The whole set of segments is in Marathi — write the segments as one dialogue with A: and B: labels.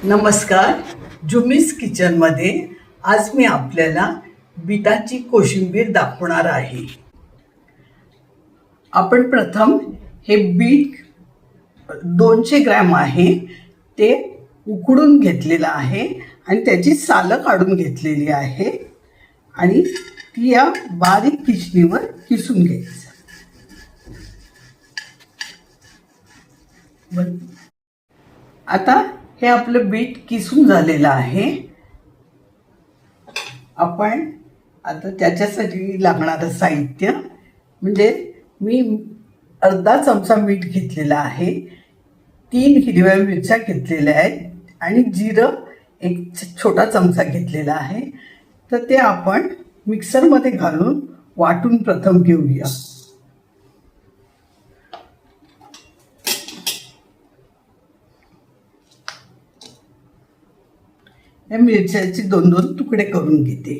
A: नमस्कार. जुमीज किचनमध्ये आज मी आपल्याला बीटाची कोशिंबीर दाखवणार आहे. आपण प्रथम हे बीट 200 ग्रॅम आहे ते उकडून घेतलेलं आहे आणि त्याची सालं काढून घेतलेली आहे आणि ती या बारीक किसणीवर किसून घ्यायचं. आता हे आपलं बीट किसून झालेलं आहे. आपण आता त्याच्यासाठी लागणारं साहित्य म्हणजे मी अर्धा चमचा मीठ घेतलेला आहे, 3 हिरव्या मिरच्या घेतलेल्या आहेत आणि जिरं एक छोटा चमचा घेतलेला आहे. तर ते आपण मिक्सरमध्ये घालून वाटून प्रथम घेऊया. या मिरच्याचे 2-2 तुकडे करून घेते.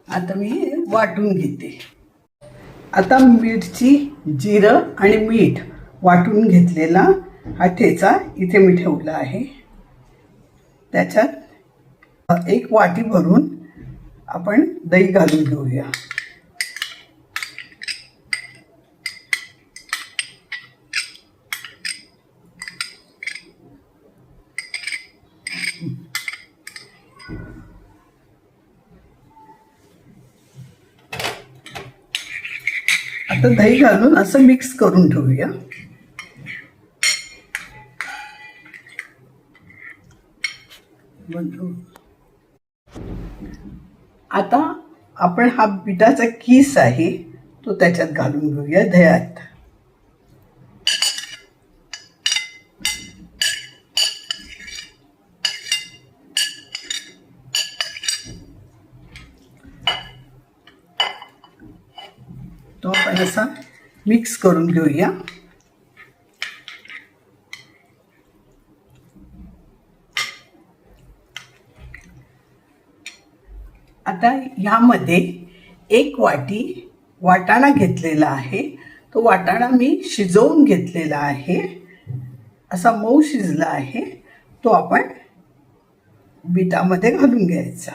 A: आता मी वाटून घेते. आता मिरची, जिरं आणि मीठ वाटून घेतलेला हा ठेचा इथे मी ठेवला आहे. त्याच्यात 1 वाटी भरून आपण दही घालून घेऊया. आता दही घालून असं मिक्स करून ठेवूया. आता आपण हा बिटाचा किस आहे तो त्याच्यात घालून घेऊया दह्यात. तो आपण असा मिक्स करून घेऊया. आता ह्यामध्ये 1 वाटी वाटाणा घेतलेला आहे. तो वाटाणा मी शिजवून घेतलेला आहे, असा मऊ शिजला आहे. तो आपण बीटामध्ये घालून घ्यायचा.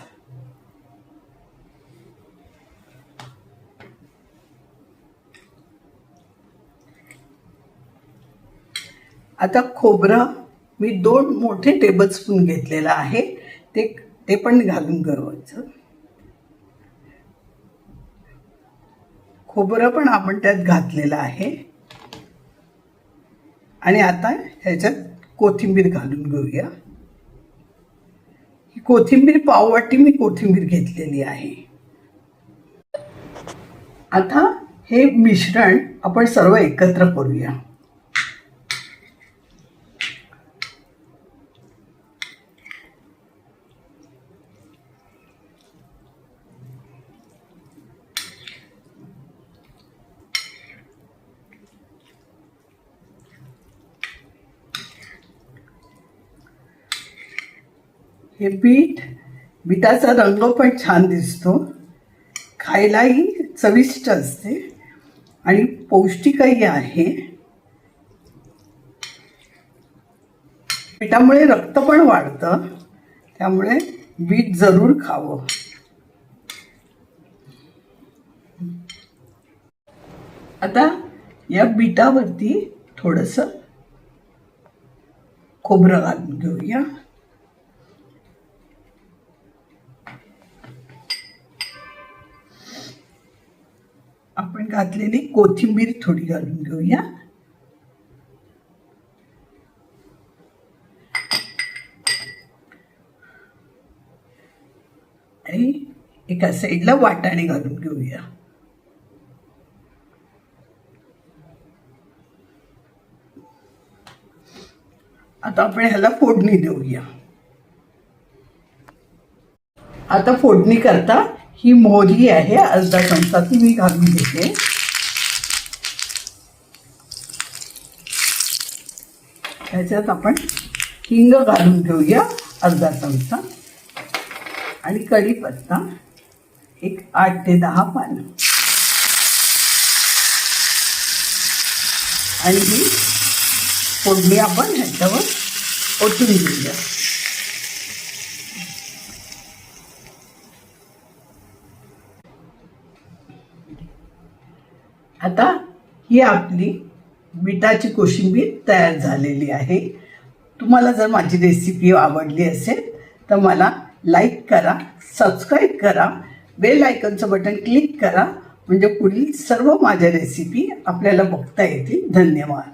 A: आता खोबरं मी 2 मोठे टेबलस्पून घेतलेलं आहे, ते पण घालून घ्यायचं. खोबरं पण आपण त्यात घातलेलं आहे. आणि आता ह्याच्यात कोथिंबीर घालून घेऊया. ही कोथिंबीर पाववाटी मी कोथिंबीर घेतलेली आहे. आता हे मिश्रण आपण सर्व एकत्र करूया. हे बीटाचा रंग पण छान दिसतो, खायलाही चविष्ट असते आणि पौष्टिकही आहे. बीटामुळे रक्त पण वाढतं, त्यामुळे बीट जरूर खावं. आता या बीटावरती थोडंसं खोबरं घालून घेऊया. आपण घातलेली कोथिंबीर थोडी घालून घेऊया. आणि एका साईडला वाटाणे घालून घेऊया. आता आपण ह्याला फोडणी देऊया. आता फोडणी करता ही मोहरी आहे, अर्धा चमचा ती मी घालून घेते. ह्याच्यात आपण हिंग घालून घेऊया अर्धा चमचा. आणि कढीपत्ता एक 8 ते 10 पानं आणि ही फोडणी आपण ह्याच्यावर ओतून घेऊया. आता ही आपली बीटाची कोशिंबीर तयार झालेली आहे. तुम्हाला जर माझी रेसिपी आवडली असेल तर मला लाईक करा, सबस्क्राईब करा, बेल आयकॉनचं बटन क्लिक करा, म्हणजे पुढील सर्व माझ्या रेसिपी आपल्याला बघता येतील. धन्यवाद.